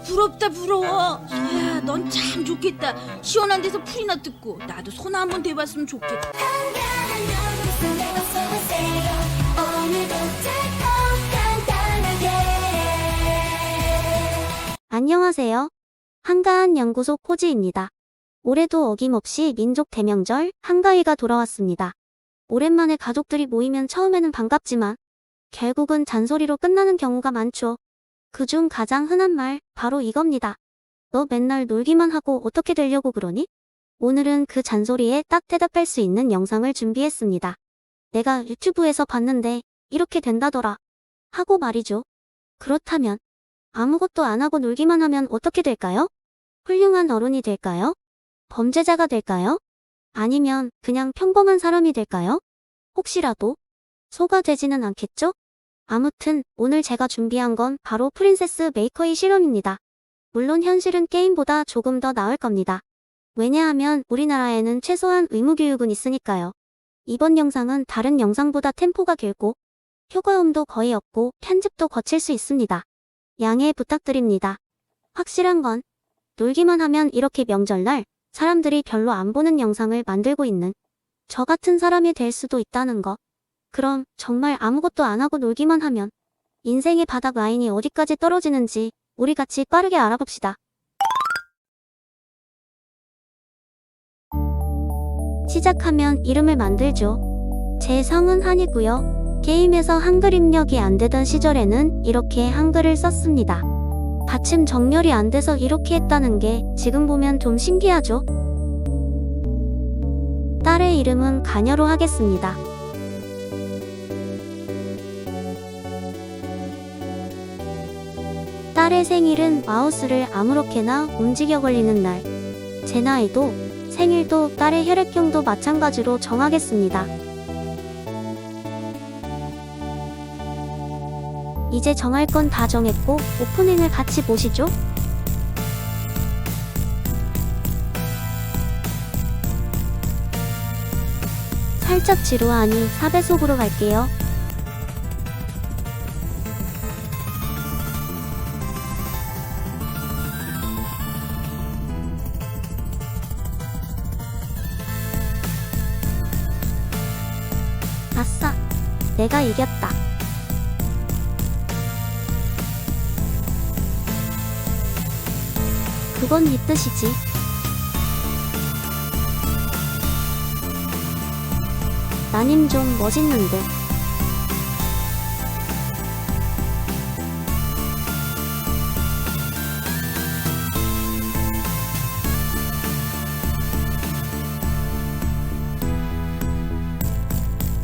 부럽다 부러워. 소야, 넌 참 좋겠다. 시원한 데서 풀이나 뜯고 나도 소나 한번 대봤으면 좋겠다. 안녕하세요. 한가한 연구소 코지입니다. 올해도 어김없이 민족 대명절 한가위가 돌아왔습니다. 오랜만에 가족들이 모이면 처음에는 반갑지만 결국은 잔소리로 끝나는 경우가 많죠. 그중 가장 흔한 말 바로 이겁니다. 너 맨날 놀기만 하고 어떻게 되려고 그러니? 오늘은 그 잔소리에 딱 대답할 수 있는 영상을 준비했습니다. 내가 유튜브에서 봤는데 이렇게 된다더라 하고 말이죠. 그렇다면 아무것도 안 하고 놀기만 하면 어떻게 될까요? 훌륭한 어른이 될까요? 범죄자가 될까요? 아니면 그냥 평범한 사람이 될까요? 혹시라도 소가 되지는 않겠죠? 아무튼 오늘 제가 준비한 건 바로 프린세스 메이커의 실험입니다. 물론 현실은 게임보다 조금 더 나을 겁니다. 왜냐하면 우리나라에는 최소한 의무교육은 있으니까요. 이번 영상은 다른 영상보다 템포가 길고 효과음도 거의 없고 편집도 거칠 수 있습니다. 양해 부탁드립니다. 확실한 건 놀기만 하면 이렇게 명절날 사람들이 별로 안 보는 영상을 만들고 있는 저 같은 사람이 될 수도 있다는 거. 그럼 정말 아무것도 안 하고 놀기만 하면 인생의 바닥 라인이 어디까지 떨어지는지 우리 같이 빠르게 알아봅시다. 시작하면 이름을 만들죠. 제 성은 한이고요. 게임에서 한글 입력이 안 되던 시절에는 이렇게 한글을 썼습니다. 받침 정렬이 안 돼서 이렇게 했다는 게 지금 보면 좀 신기하죠? 딸의 이름은 가녀로 하겠습니다. 딸의 생일은 마우스를 아무렇게나 움직여 걸리는 날. 제 나이도 생일도 딸의 혈액형도 마찬가지로 정하겠습니다. 이제 정할 건 다 정했고 오프닝을 같이 보시죠. 살짝 지루하니 4배속으로 갈게요. 아싸! 내가 이겼다. 그건 네 뜻이지. 나님 좀 멋있는데.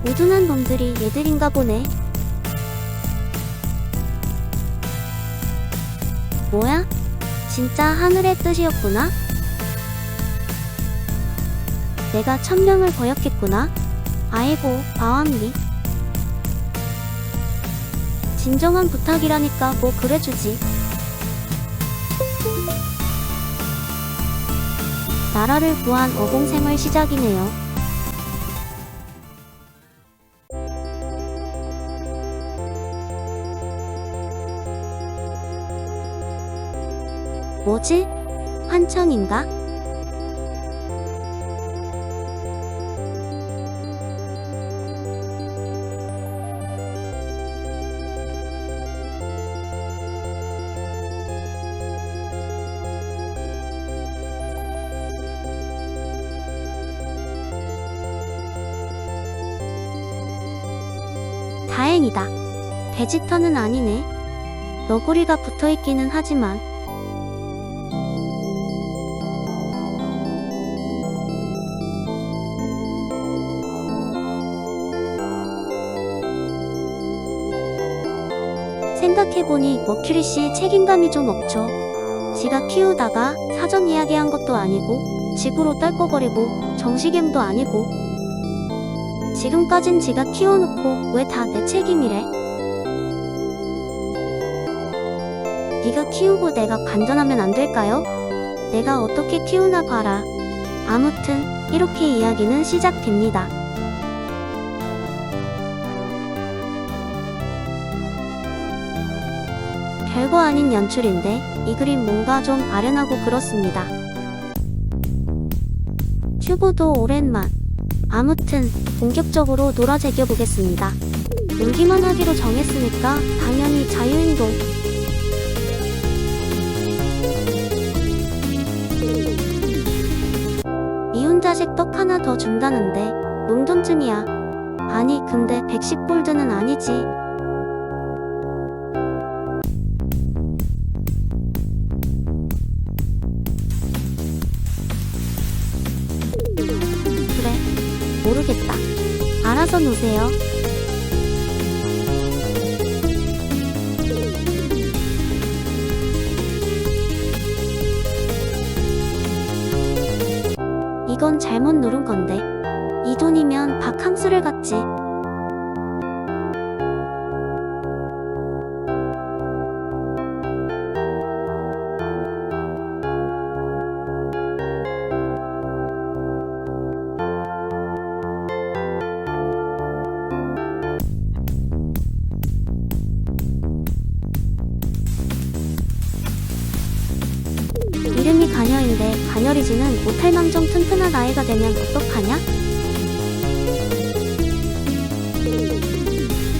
우둔한 놈들이 얘들인가 보네. 뭐야? 진짜 하늘의 뜻이었구나? 내가 천명을 거역했구나? 아이고, 마왕리. 진정한 부탁이라니까 뭐 그래주지. 나라를 구한 어공생활 시작이네요. 뭐지? 환청인가? 다행이다. 베지터는 아니네. 너구리가 붙어있기는 하지만 생각해보니 머큐리씨 책임감이 좀 없죠. 지가 키우다가 사전 이야기한 것도 아니고 지구로 떨궈버리고 정식엠도 아니고 지금까진 지가 키워놓고 왜 다 내 책임이래? 네가 키우고 내가 관전하면 안 될까요? 내가 어떻게 키우나 봐라. 아무튼 이렇게 이야기는 시작됩니다. 별거 아닌 연출인데 이 그림 뭔가 좀 아련하고 그렇습니다. 튜브도 오랜만. 아무튼 본격적으로 놀아제겨 보겠습니다. 놀기만 하기로 정했으니까 당연히 자유행동. 미운자식 떡 하나 더 준다는데 용돈쯤이야. 아니 근데 110골드는 아니지. 그래, 모르겠다. 알아서 노세요. 이건 잘못 누른 건데. 이 돈이면 바캉스를 갔지. 이름이 가녀인데 가녀리지는 못할 망정 튼튼한 아이가 되면 어떡하냐?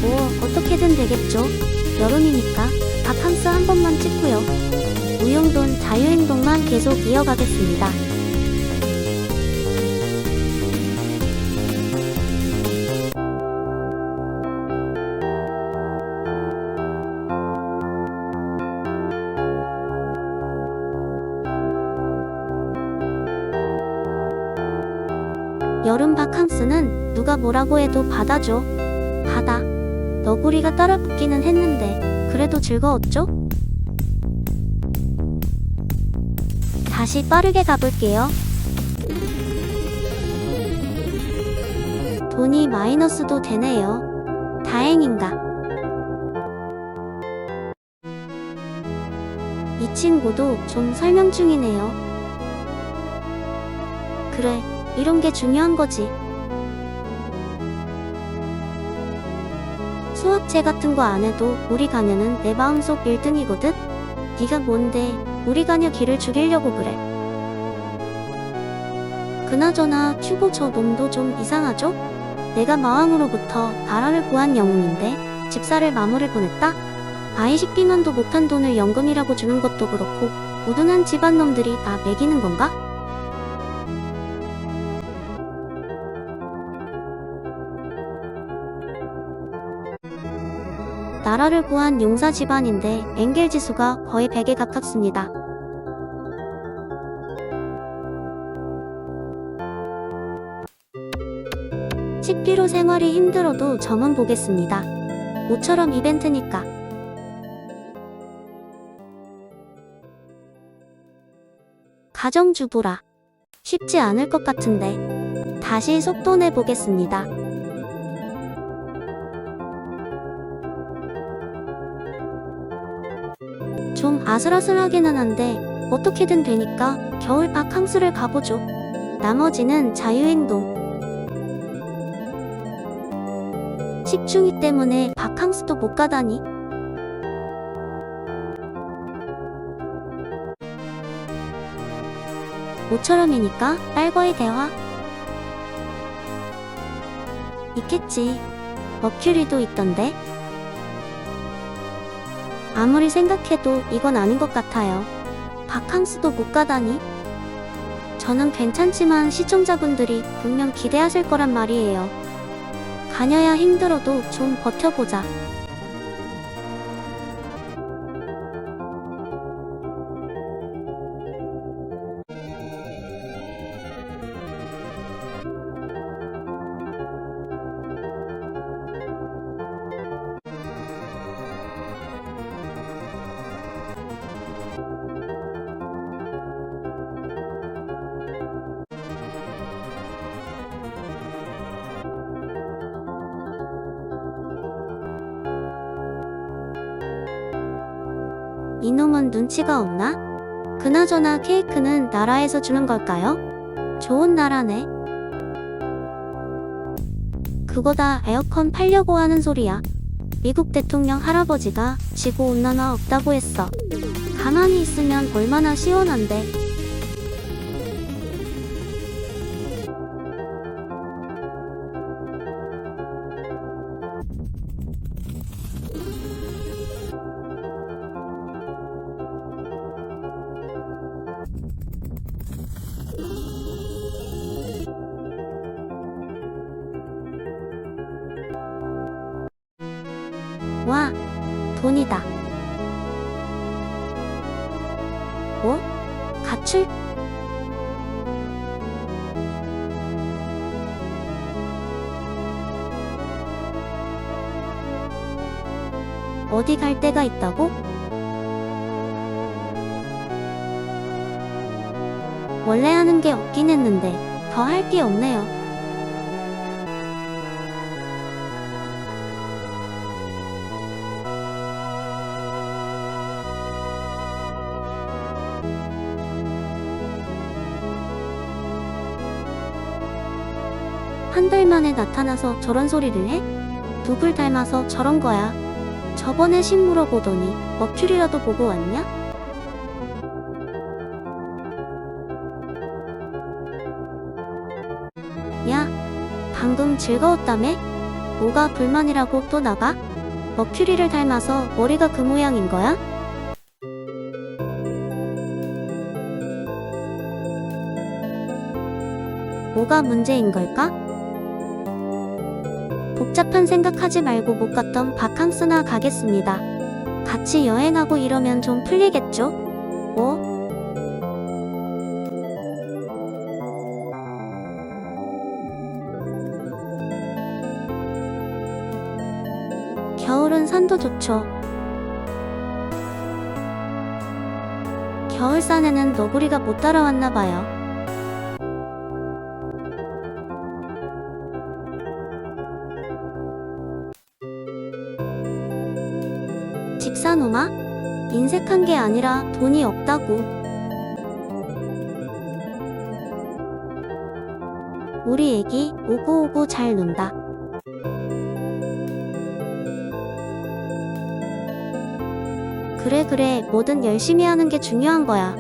뭐 어떻게든 되겠죠. 여름이니까 바캉스 한 번만 찍고요. 무용돈 자유행동만 계속 이어가겠습니다. 여름 바캉스는 누가 뭐라고 해도 바다죠. 바다. 너구리가 따라 붙기는 했는데 그래도 즐거웠죠? 다시 빠르게 가볼게요. 돈이 마이너스도 되네요. 다행인가. 이 친구도 좀 설명 중이네요. 그래, 이런 게 중요한 거지. 수학제 같은 거 안 해도 우리 가녀는 내 마음속 1등이거든? 네가 뭔데 우리 가녀 기를 죽이려고 그래. 그나저나 튜브 저 놈도 좀 이상하죠? 내가 마왕으로부터 나라를 구한 영웅인데 집사를 마물을 보냈다? 아이 식비만도 못한 돈을 연금이라고 주는 것도 그렇고 우둔한 집안놈들이 나 매기는 건가? 나라를 구한 용사 집안인데 엥겔 지수가 거의 100에 가깝습니다. 식비로 생활이 힘들어도 점은 보겠습니다. 모처럼 이벤트니까. 가정주부라. 쉽지 않을 것 같은데 다시 속도 내보겠습니다. 좀 아슬아슬하기는 한데 어떻게든 되니까 겨울 바캉스를 가보죠. 나머지는 자유행동. 식충이 때문에 바캉스도 못 가다니. 모처럼이니까 딸과의 대화 있겠지. 머큐리도 있던데. 아무리 생각해도 이건 아닌 것 같아요. 바캉스도 못 가다니. 저는 괜찮지만 시청자분들이 분명 기대하실 거란 말이에요. 가녀야 힘들어도 좀 버텨보자. 이놈은 눈치가 없나? 그나저나 케이크는 나라에서 주는 걸까요? 좋은 나라네. 그거 다 에어컨 팔려고 하는 소리야. 미국 대통령 할아버지가 지구온난화 없다고 했어. 가만히 있으면 얼마나 시원한데. 와, 돈이다. 뭐? 가출? 어디 갈 데가 있다고? 원래 하는 게 없긴 했는데 더 할 게 없네요. 한 달 만에 나타나서 저런 소리를 해? 누굴 닮아서 저런 거야? 저번에 식 물어보더니 머큐리라도 보고 왔냐? 야, 방금 즐거웠다며? 뭐가 불만이라고 또 나가? 머큐리를 닮아서 머리가 그 모양인 거야? 뭐가 문제인 걸까? 복잡한 생각하지 말고 못 갔던 바캉스나 가겠습니다. 같이 여행하고 이러면 좀 풀리겠죠? 뭐? 겨울은 산도 좋죠. 겨울산에는 너구리가 못 따라왔나 봐요. 집사놈아? 인색한 게 아니라 돈이 없다고. 우리 애기 오구오구 잘 논다. 그래, 뭐든 열심히 하는 게 중요한 거야.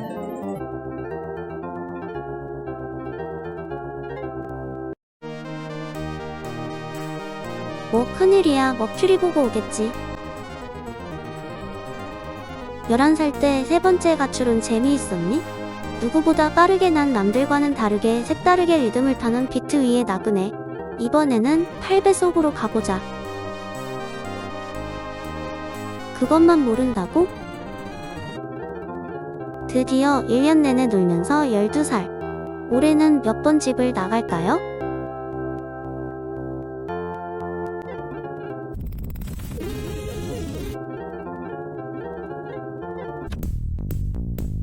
뭐 큰일이야, 머큐리 보고 오겠지. 11살 때 세 번째 가출은 재미있었니? 누구보다 빠르게 난 남들과는 다르게 색다르게 리듬을 타는 비트 위의 나그네. 이번에는 8배속으로 가보자. 그것만 모른다고? 드디어 1년 내내 놀면서 12살. 올해는 몇 번 집을 나갈까요?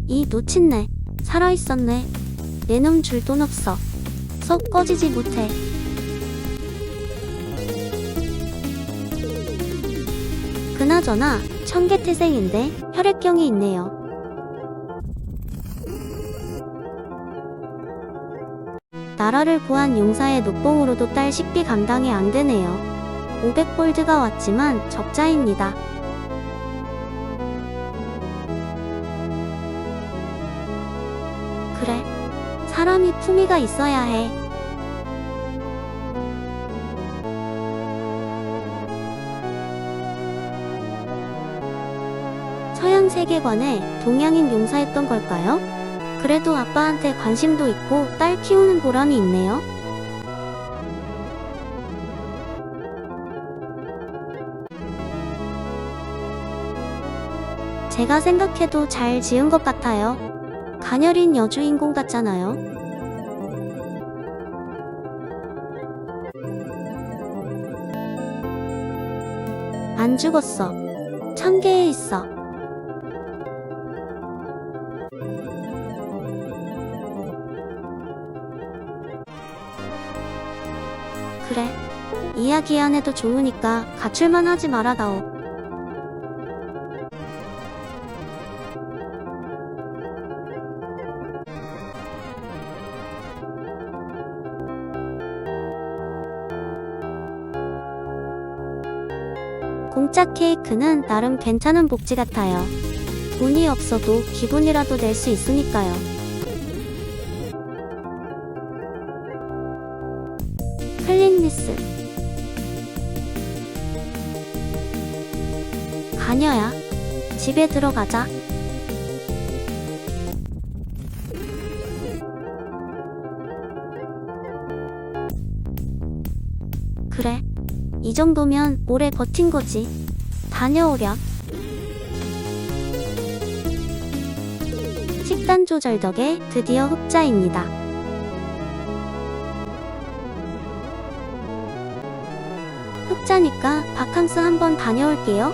이 놓친네. 살아있었네. 내 놈 줄 돈 없어. 속 꺼지지 못해. 그나저나 청계태생인데 혈액형이 있네요. 나라를 구한 용사의 녹봉으로도 딸 식비 감당이 안 되네요. 500골드가 왔지만 적자입니다. 그래, 사람이 품위가 있어야 해. 서양 세계관에 동양인 용사였던 걸까요? 그래도 아빠한테 관심도 있고 딸 키우는 보람이 있네요. 제가 생각해도 잘 지은 것 같아요. 가녀린 여주인공 같잖아요. 안 죽었어. 참개에 있어. 그래, 이야기 안 해도 좋으니까 가출만 하지 말아다오. 공짜 케이크는 나름 괜찮은 복지 같아요. 돈이 없어도 기분이라도 낼 수 있으니까요. 클린리스. 가녀야, 집에 들어가자. 그래, 이 정도면 오래 버틴 거지. 다녀오렴. 식단 조절 덕에 드디어 흑자입니다. 흑자니까 바캉스 한번 다녀올게요.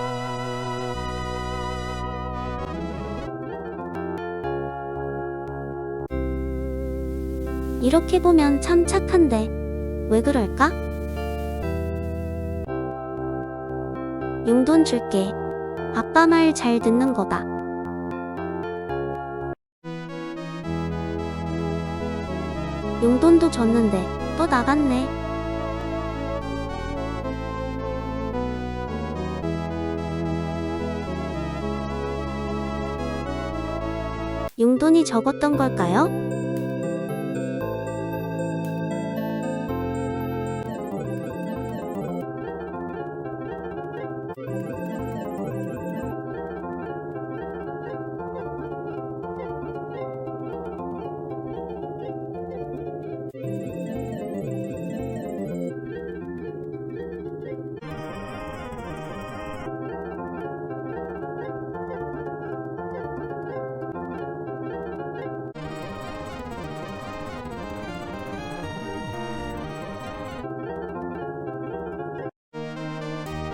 이렇게 보면 참 착한데 왜 그럴까? 용돈 줄게. 아빠 말 잘 듣는 거다. 용돈도 줬는데 또 나갔네. 용돈이 적었던 걸까요?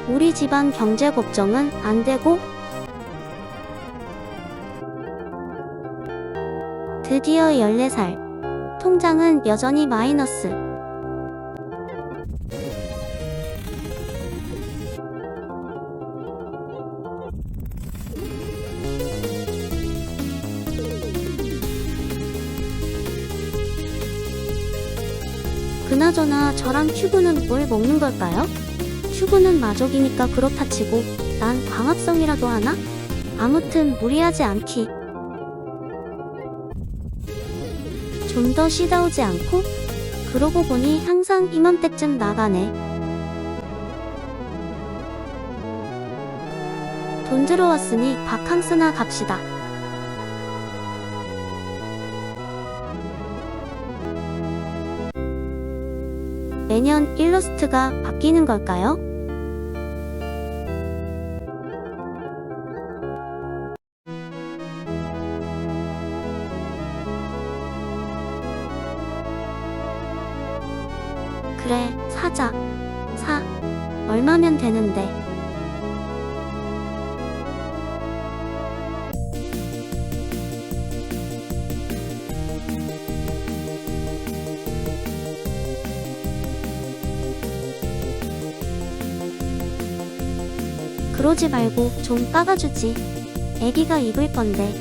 우리 집안 경제 걱정은 안 되고 드디어 14살. 통장은 여전히 마이너스. 그나저나 저랑 큐브는 뭘 먹는 걸까요? 큐브는 마족이니까 그렇다 치고 난 광합성이라도 하나? 아무튼 무리하지 않기. 좀 더 쉬다 오지 않고? 그러고 보니 항상 이맘때쯤 나가네. 돈 들어왔으니 바캉스나 갑시다. 매년 일러스트가 바뀌는 걸까요? 그래, 사자. 사. 얼마면 되는데. 그러지 말고 좀 까가주지. 애기가 입을 건데.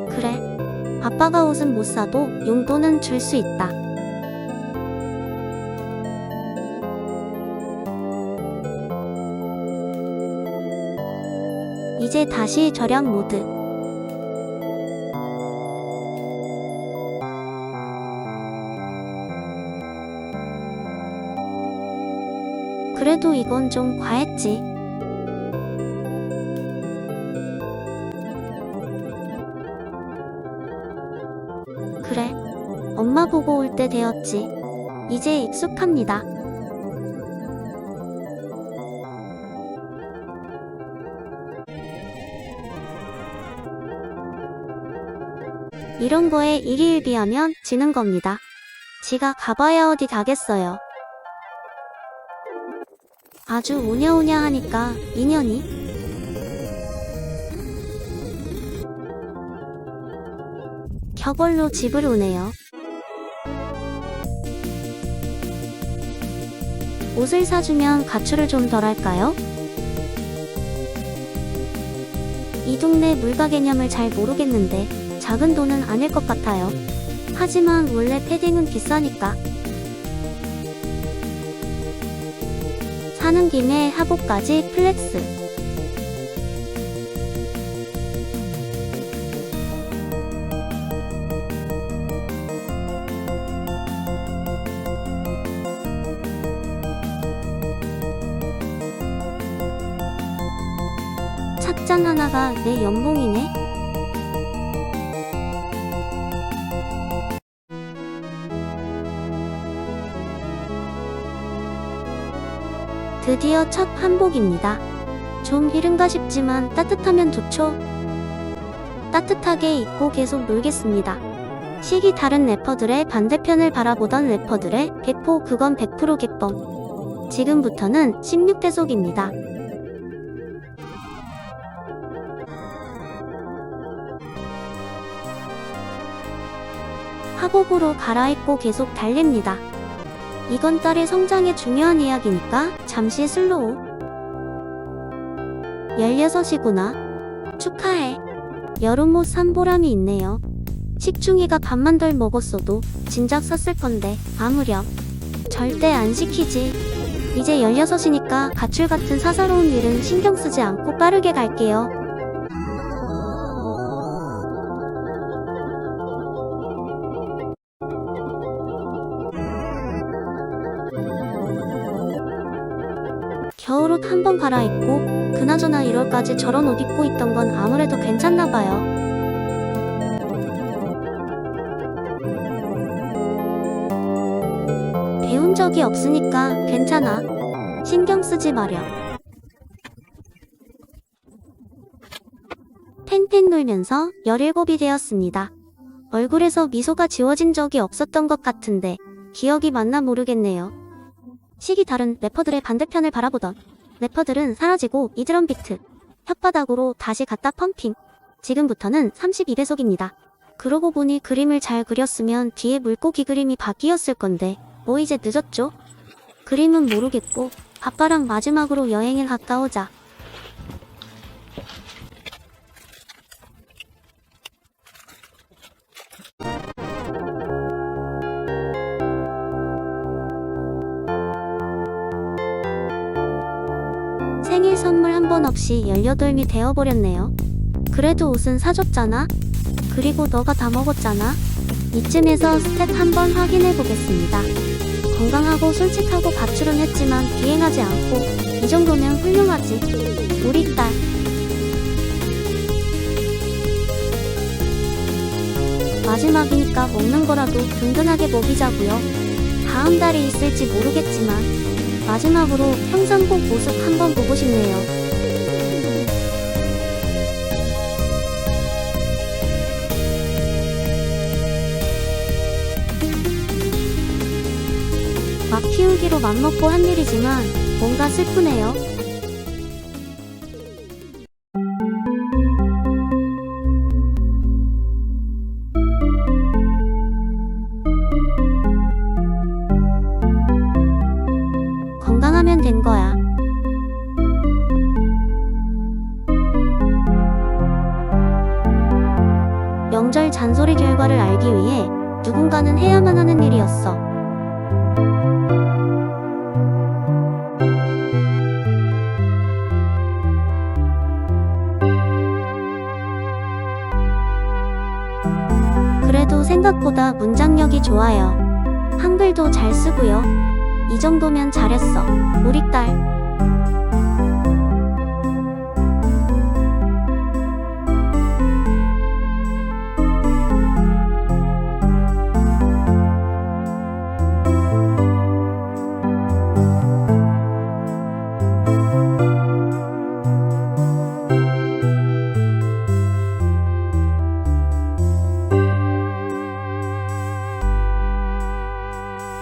그래. 아빠가 옷은 못 사도 용돈은 줄 수 있다. 이제 다시 절약 모드. 그래도 이건 좀 과했지. 그래, 엄마 보고 올 때 되었지. 이제 익숙합니다. 이런 거에 일희일비하면 지는 겁니다. 지가 가봐야 어디 가겠어요. 아주 우냐우냐 하니까 인연이. 켜걸로 집을 오네요. 옷을 사주면 가출을 좀 덜 할까요? 이 동네 물가 개념을 잘 모르겠는데 작은 돈은 아닐 것 같아요. 하지만 원래 패딩은 비싸니까. 사는 김에 하복까지 플렉스. 착장 하나가 내 연봉이네. 드디어 첫 한복입니다. 좀 이른가 싶지만 따뜻하면 좋죠. 따뜻하게 입고 계속 놀겠습니다. 식이 다른 래퍼들의 반대편을 바라보던 래퍼들의 배포 그건 100% 개뻥. 지금부터는 16대속입니다. 하복으로 갈아입고 계속 달립니다. 이건 딸의 성장에 중요한 이야기니까 잠시 슬로우. 16이구나. 축하해. 여름옷 산 보람이 있네요. 식충이가 밥만 덜 먹었어도 진작 샀을 건데 아무렴. 절대 안 시키지. 이제 16이니까 가출 같은 사사로운 일은 신경 쓰지 않고 빠르게 갈게요. 겨울옷 한 번 갈아입고 그나저나 1월까지 저런 옷 입고 있던 건 아무래도 괜찮나봐요. 배운 적이 없으니까 괜찮아. 신경 쓰지 마렴. 탱탱 놀면서 17이 되었습니다. 얼굴에서 미소가 지워진 적이 없었던 것 같은데 기억이 맞나 모르겠네요. 식이 다른 래퍼들의 반대편을 바라보던 래퍼들은 사라지고 이드럼 비트 혓바닥으로 다시 갖다 펌핑. 지금부터는 32배속입니다. 그러고 보니 그림을 잘 그렸으면 뒤에 물고기 그림이 바뀌었을 건데 뭐 이제 늦었죠? 그림은 모르겠고 아빠랑 마지막으로 여행을 갔다 오자. 생일 선물 한 번 없이 18미 되어버렸네요. 그래도 옷은 사줬잖아? 그리고 너가 다 먹었잖아? 이쯤에서 스탯 한번 확인해보겠습니다. 건강하고 솔직하고 가출은 했지만 비행하지 않고 이 정도면 훌륭하지. 우리 딸. 마지막이니까 먹는 거라도 든든하게 먹이자고요. 다음 달에 있을지 모르겠지만 마지막으로 평상복 모습 한번 보고 싶네요. 막 키우기로 맘먹고 한 일이지만 뭔가 슬프네요. 건강하면 된 거야. 명절 잔소리 결과를 알기 위해 누군가는 해야만 하는 일이었어. 그래도 생각보다 문장력이 좋아요. 한글도 잘 쓰고요. 이 정도면 잘했어. 우리 딸.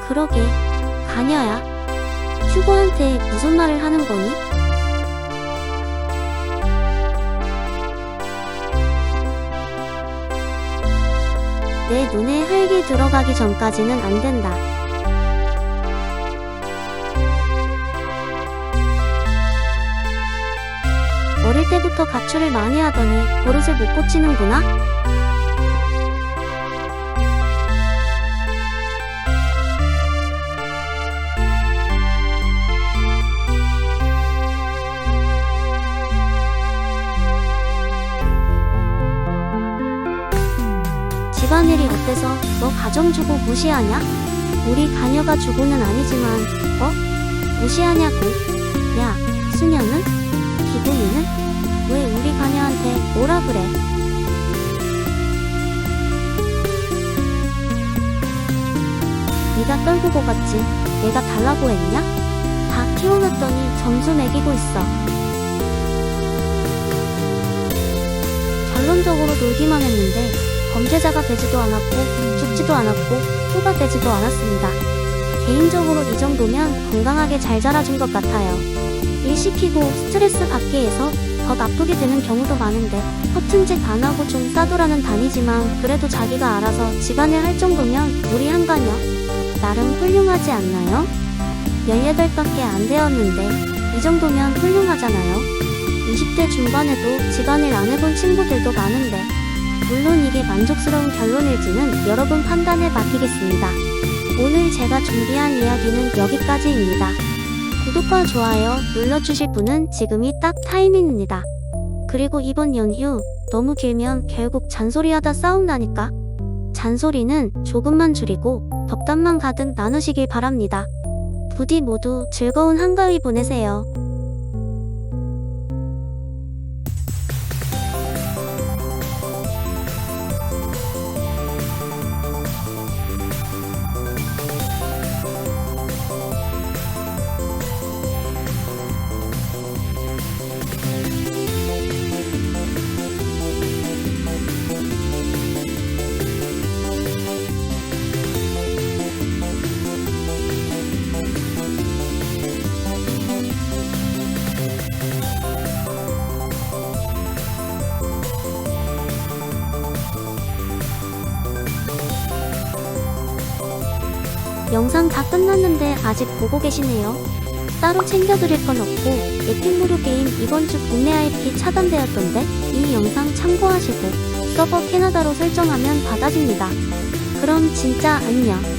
그러게, 가녀야. 휴고한테 무슨 말을 하는 거니? 내 눈에 활기 들어가기 전까지는 안 된다. 어릴 때부터 가출을 많이 하더니 버릇을 못 고치는구나? 집안일이 어때서 너 가정주부 무시하냐? 우리 가녀가 주부는 아니지만 무시하냐고. 야, 수녀는? 기분이는? 왜 우리 가녀한테 뭐라 그래? 네가 떨구고 갔지. 내가 달라고 했냐? 다 키워놨더니 점수 매기고 있어. 결론적으로 놀기만 했는데 범죄자가 되지도 않았고 죽지도 않았고 후가 되지도 않았습니다. 개인적으로 이 정도면 건강하게 잘 자라준 것 같아요. 일 시키고 스트레스 받게 해서 더 나쁘게 되는 경우도 많은데 허튼 짓 안 하고 좀 싸돌아는 다니지만 그래도 자기가 알아서 집안일 할 정도면 우리 한가녀 나름 훌륭하지 않나요? 18밖에 안 되었는데 이 정도면 훌륭하잖아요. 20대 중반에도 집안일 안 해본 친구들도 많은데 물론 이게 만족스러운 결론일지는 여러분 판단에 맡기겠습니다. 오늘 제가 준비한 이야기는 여기까지입니다. 구독과 좋아요 눌러주실 분은 지금이 딱 타이밍입니다. 그리고 이번 연휴 너무 길면 결국 잔소리하다 싸움 나니까 잔소리는 조금만 줄이고 덕담만 가득 나누시길 바랍니다. 부디 모두 즐거운 한가위 보내세요. 영상 다 끝났는데 아직 보고 계시네요. 따로 챙겨드릴 건 없고 에픽무료 게임 이번 주 국내 IP 차단되었던데 이 영상 참고하시고 서버 캐나다로 설정하면 받아집니다. 그럼 진짜 안녕.